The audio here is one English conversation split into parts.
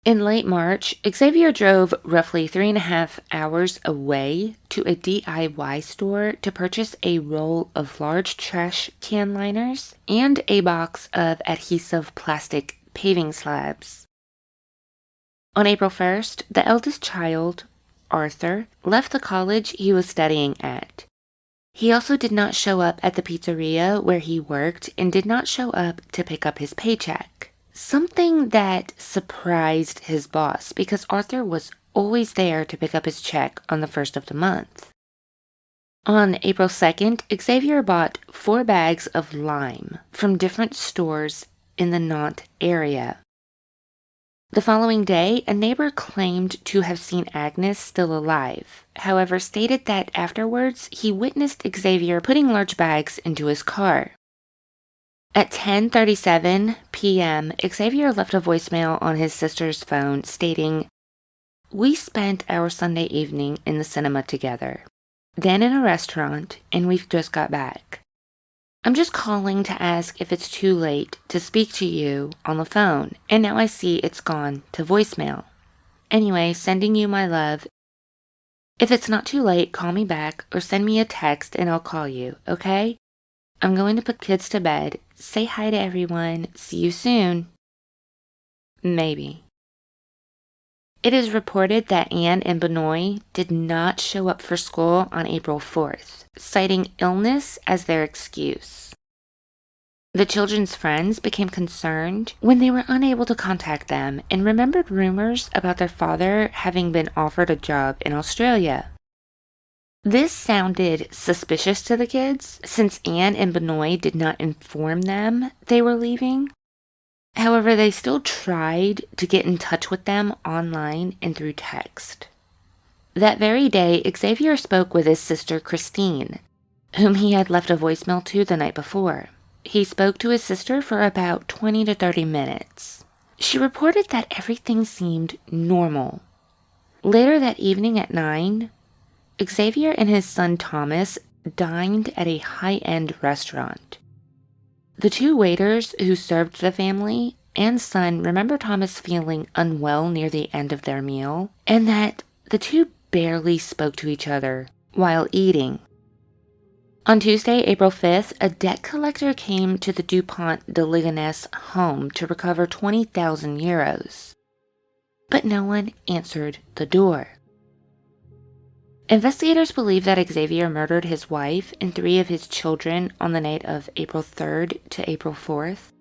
In late March, Xavier drove roughly 3.5 hours away to a DIY store to purchase a roll of large trash can liners and a box of adhesive plastic paving slabs. On April 1st, the eldest child, Arthur, left the college he was studying at. He also did not show up at the pizzeria where he worked and did not show up to pick up his paycheck. Something that surprised his boss because Arthur was always there to pick up his check on the first of the month. On April 2nd, Xavier bought 4 bags of lime from different stores in the Nantes area. The following day, a neighbor claimed to have seen Agnes still alive, however stated that afterwards he witnessed Xavier putting large bags into his car. At 10:37 p.m., Xavier left a voicemail on his sister's phone stating, "We spent our Sunday evening in the cinema together, then in a restaurant, and we've just got back. I'm just calling to ask if it's too late to speak to you on the phone, and now I see it's gone to voicemail. Anyway, sending you my love. If it's not too late, call me back or send me a text and I'll call you, okay? I'm going to put kids to bed. Say hi to everyone. See you soon. Maybe." It is reported that Anne and Benoit did not show up for school on April 4th, citing illness as their excuse. The children's friends became concerned when they were unable to contact them and remembered rumors about their father having been offered a job in Australia. This sounded suspicious to the kids, since Anne and Benoit did not inform them they were leaving. However, they still tried to get in touch with them online and through text. That very day, Xavier spoke with his sister Christine, whom he had left a voicemail to the night before. He spoke to his sister for about 20 to 30 minutes. She reported that everything seemed normal. Later that evening at 9, Xavier and his son Thomas dined at a high-end restaurant. The 2 waiters who served the family and son remember Thomas feeling unwell near the end of their meal, and that the 2 barely spoke to each other while eating. On Tuesday, April 5th, a debt collector came to the Dupont de Ligonnes home to recover 20,000 euros. But no one answered the door. Investigators believe that Xavier murdered his wife and 3 of his children on the night of April 3rd to April 4th,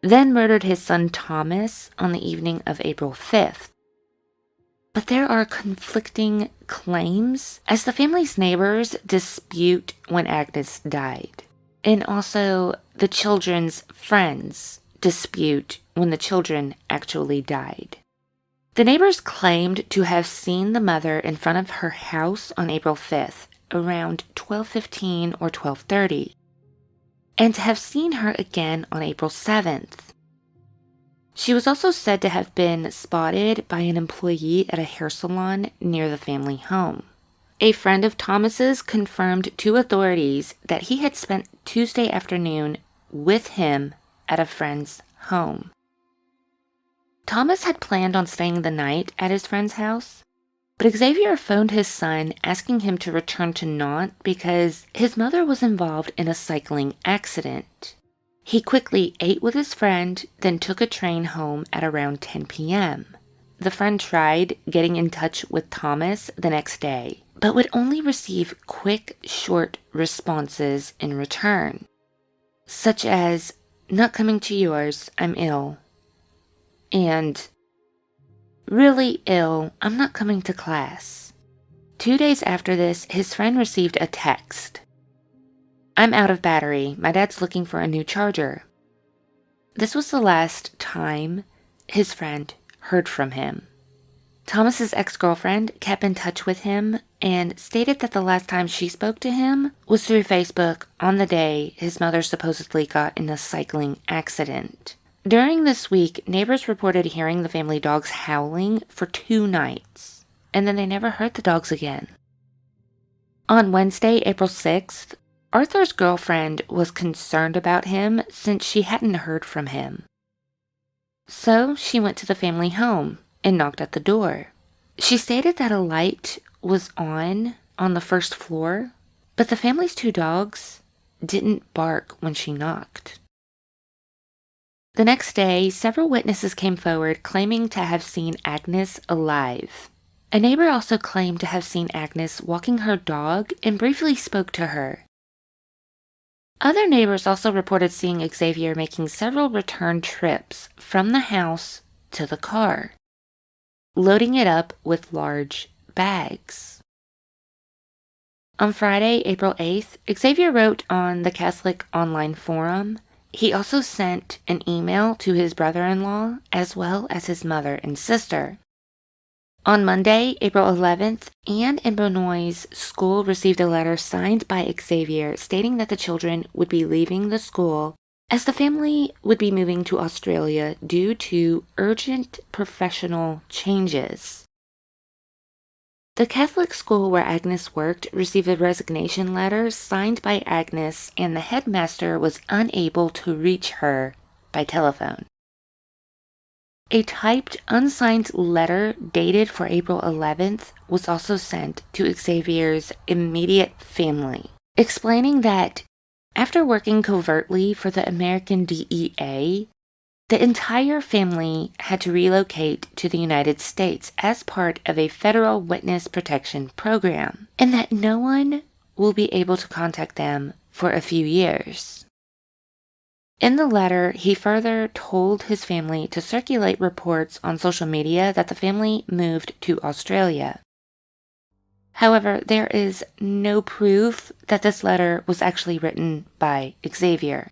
then murdered his son Thomas on the evening of April 5th. But there are conflicting claims, as the family's neighbors dispute when Agnes died, and also the children's friends dispute when the children actually died. The neighbors claimed to have seen the mother in front of her house on April 5th, around 12:15 or 12:30, and to have seen her again on April 7th. She was also said to have been spotted by an employee at a hair salon near the family home. A friend of Thomas's confirmed to authorities that he had spent Tuesday afternoon with him at a friend's home. Thomas had planned on staying the night at his friend's house, but Xavier phoned his son asking him to return to Nantes because his mother was involved in a cycling accident. He quickly ate with his friend, then took a train home at around 10 p.m. The friend tried getting in touch with Thomas the next day, but would only receive quick, short responses in return, such as, "Not coming to yours, I'm ill," and "Really ill, I'm not coming to class." 2 days after this, his friend received a text. "I'm out of battery. My dad's looking for a new charger." This was the last time his friend heard from him. Thomas's ex-girlfriend kept in touch with him and stated that the last time she spoke to him was through Facebook on the day his mother supposedly got in a cycling accident. During this week, neighbors reported hearing the family dogs howling for 2 nights, and then they never heard the dogs again. On Wednesday, April 6th, Arthur's girlfriend was concerned about him since she hadn't heard from him. So she went to the family home and knocked at the door. She stated that a light was on the first floor, but the family's 2 dogs didn't bark when she knocked. The next day, several witnesses came forward claiming to have seen Agnes alive. A neighbor also claimed to have seen Agnes walking her dog and briefly spoke to her. Other neighbors also reported seeing Xavier making several return trips from the house to the car, loading it up with large bags. On Friday, April 8th, Xavier wrote on the Catholic online forum. He also sent an email to his brother-in-law as well as his mother and sister. On Monday, April 11th, Anne and Benoit's school received a letter signed by Xavier stating that the children would be leaving the school as the family would be moving to Australia due to urgent professional changes. The Catholic school where Agnes worked received a resignation letter signed by Agnes, and the headmaster was unable to reach her by telephone. A typed, unsigned letter dated for April 11th was also sent to Xavier's immediate family, explaining that after working covertly for the American DEA, the entire family had to relocate to the United States as part of a federal witness protection program, and that no one will be able to contact them for a few years. In the letter, he further told his family to circulate reports on social media that the family moved to Australia. However, there is no proof that this letter was actually written by Xavier.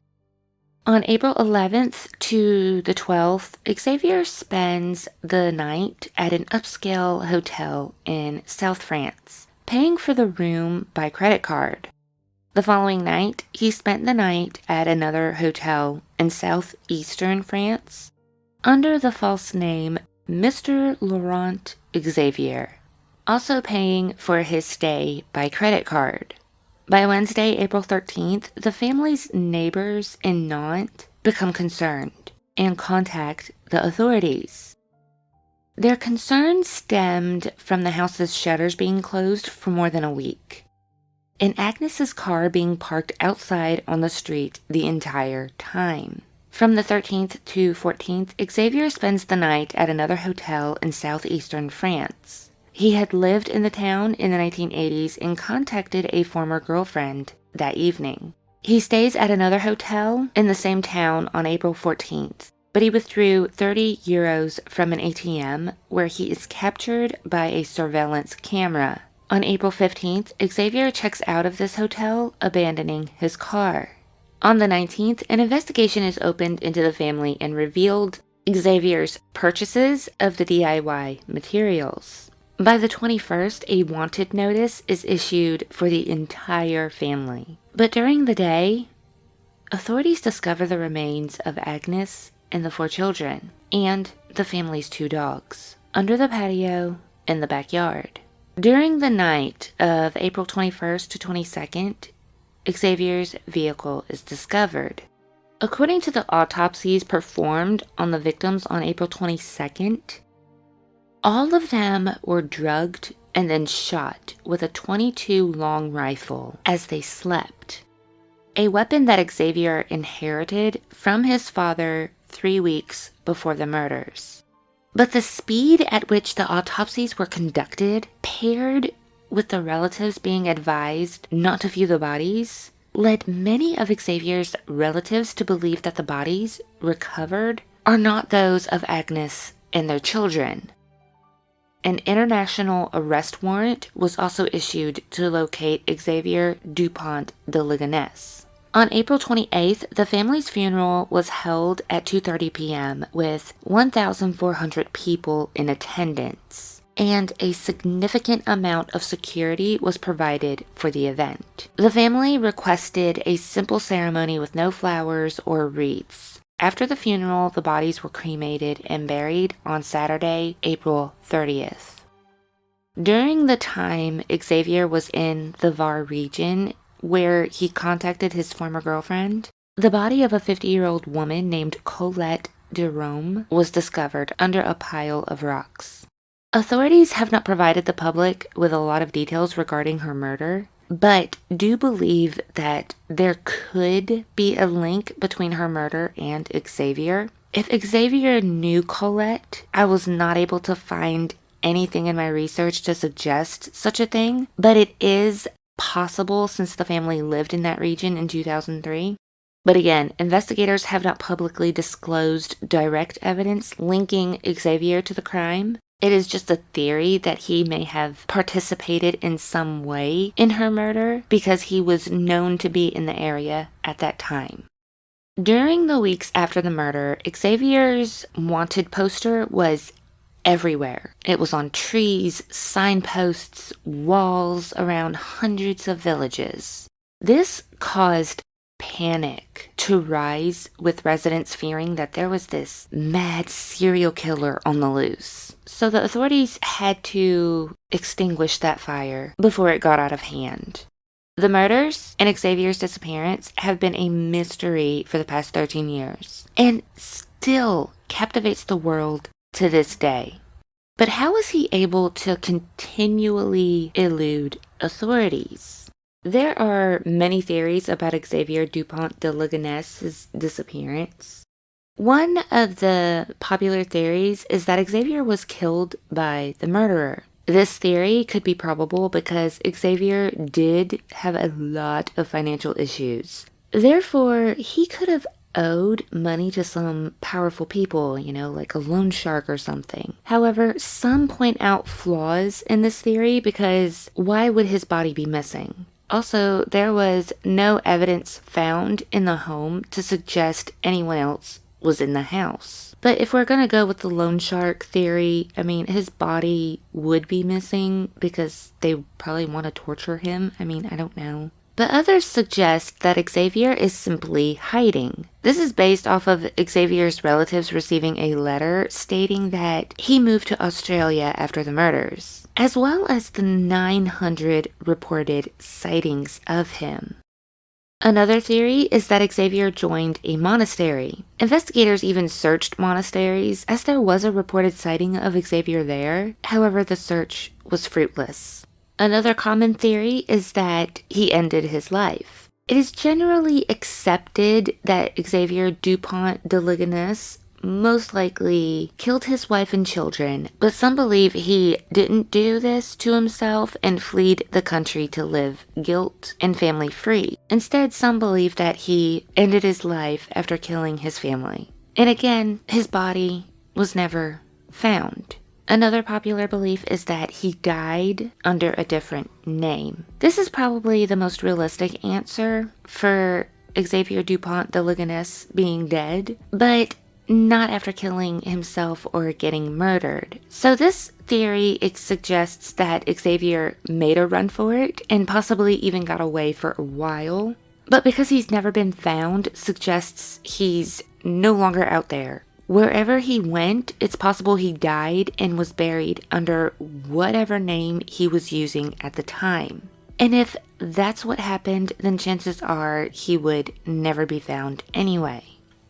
On April 11th to the 12th, Xavier spends the night at an upscale hotel in South France, paying for the room by credit card. The following night, he spent the night at another hotel in southeastern France under the false name Mr. Laurent Xavier, also paying for his stay by credit card. By Wednesday, April 13th, the family's neighbors in Nantes become concerned and contact the authorities. Their concerns stemmed from the house's shutters being closed for more than a week, and Agnes's car being parked outside on the street the entire time. From the 13th to 14th, Xavier spends the night at another hotel in southeastern France. He had lived in the town in the 1980s and contacted a former girlfriend that evening. He stays at another hotel in the same town on April 14th, but he withdrew 30 euros from an ATM where he is captured by a surveillance camera. On April 15th, Xavier checks out of this hotel, abandoning his car. On the 19th, an investigation is opened into the family and revealed Xavier's purchases of the DIY materials. By the 21st, a wanted notice is issued for the entire family. But during the day, authorities discover the remains of Agnes and the 4 children, and the family's 2 dogs, under the patio in the backyard. During the night of April 21st to 22nd, Xavier's vehicle is discovered. According to the autopsies performed on the victims on April 22nd, all of them were drugged and then shot with a .22 long rifle as they slept, a weapon that Xavier inherited from his father 3 weeks before the murders. But the speed at which the autopsies were conducted, paired with the relatives being advised not to view the bodies, led many of Xavier's relatives to believe that the bodies recovered are not those of Agnes and their children. An international arrest warrant was also issued to locate Xavier Dupont de Ligonnes. On April 28th, the family's funeral was held at 2:30 p.m. with 1,400 people in attendance, and a significant amount of security was provided for the event. The family requested a simple ceremony with no flowers or wreaths. After the funeral, the bodies were cremated and buried on Saturday, April 30th. During the time Xavier was in the Var region, where he contacted his former girlfriend, the body of a 50-year-old woman named Colette de Rome was discovered under a pile of rocks. Authorities have not provided the public with a lot of details regarding her murder, but do believe that there could be a link between her murder and Xavier. If Xavier knew Colette, I was not able to find anything in my research to suggest such a thing, but it is possible since the family lived in that region in 2003. But again, investigators have not publicly disclosed direct evidence linking Xavier to the crime. It is just a theory that he may have participated in some way in her murder because he was known to be in the area at that time. During the weeks after the murder, Xavier's wanted poster was everywhere. It was on trees, signposts, walls around hundreds of villages. This caused panic to rise, with residents fearing that there was this mad serial killer on the loose. So the authorities had to extinguish that fire before it got out of hand. The murders and Xavier's disappearance have been a mystery for the past 13 years and still captivates the world to this day. But how was he able to continually elude authorities? There are many theories about Xavier Dupont de Ligonnes' disappearance. One of the popular theories is that Xavier was killed by the murderer. This theory could be probable because Xavier did have a lot of financial issues. Therefore, he could have owed money to some powerful people, like a loan shark or something. However, some point out flaws in this theory because why would his body be missing? Also, there was no evidence found in the home to suggest anyone else was in the house. But if we're going to go with the loan shark theory, his body would be missing because they probably want to torture him. I don't know. But others suggest that Xavier is simply hiding. This is based off of Xavier's relatives receiving a letter stating that he moved to Australia after the murders, as well as the 900 reported sightings of him. Another theory is that Xavier joined a monastery. Investigators even searched monasteries as there was a reported sighting of Xavier there. However, the search was fruitless. Another common theory is that he ended his life. It is generally accepted that Xavier Dupont de Ligonnes most likely killed his wife and children, but some believe he didn't do this to himself and fled the country to live guilt and family free. Instead, some believe that he ended his life after killing his family. And again, his body was never found. Another popular belief is that he died under a different name. This is probably the most realistic answer for Xavier Dupont de Ligonnes being dead, but not after killing himself or getting murdered. So this theory, it suggests that Xavier made a run for it and possibly even got away for a while. But because he's never been found, suggests he's no longer out there. Wherever he went, it's possible he died and was buried under whatever name he was using at the time. And if that's what happened, then chances are he would never be found anyway.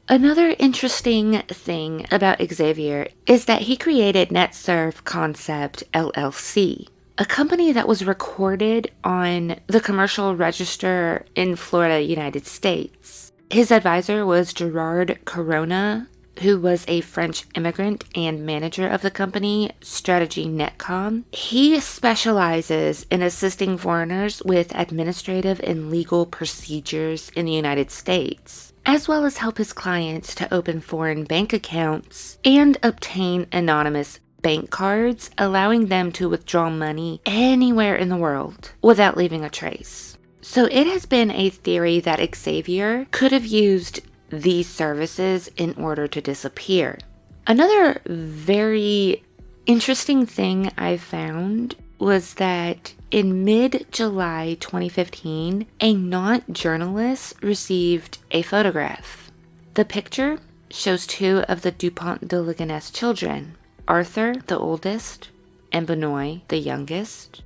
Another interesting thing about Xavier is that he created NetSurf Concept LLC, a company that was recorded on the commercial register in Florida, United States. His advisor was Gerard Corona, who was a French immigrant and manager of the company, Strategy Netcom. He specializes in assisting foreigners with administrative and legal procedures in the United States, as well as help his clients to open foreign bank accounts and obtain anonymous bank cards, allowing them to withdraw money anywhere in the world without leaving a trace. So it has been a theory that Xavier could have used these services in order to disappear. Another very interesting thing I found was that in mid-July 2015, a Nantes journalist received a photograph. The picture shows two of the Dupont de Ligonnes children, Arthur, the oldest, and Benoit, the youngest,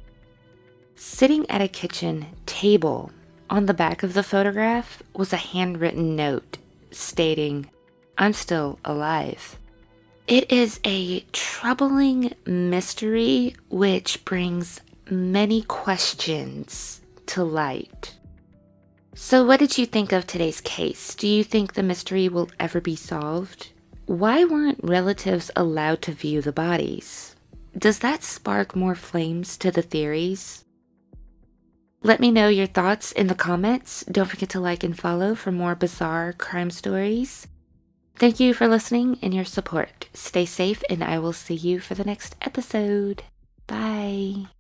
sitting at a kitchen table. On the back of the photograph was a handwritten note stating, I'm still alive. It is a troubling mystery which brings many questions to light. So what did you think of today's case? Do you think the mystery will ever be solved? Why weren't relatives allowed to view the bodies? Does that spark more flames to the theories? Let me know your thoughts in the comments. Don't forget to like and follow for more bizarre crime stories. Thank you for listening and your support. Stay safe, and I will see you for the next episode. Bye.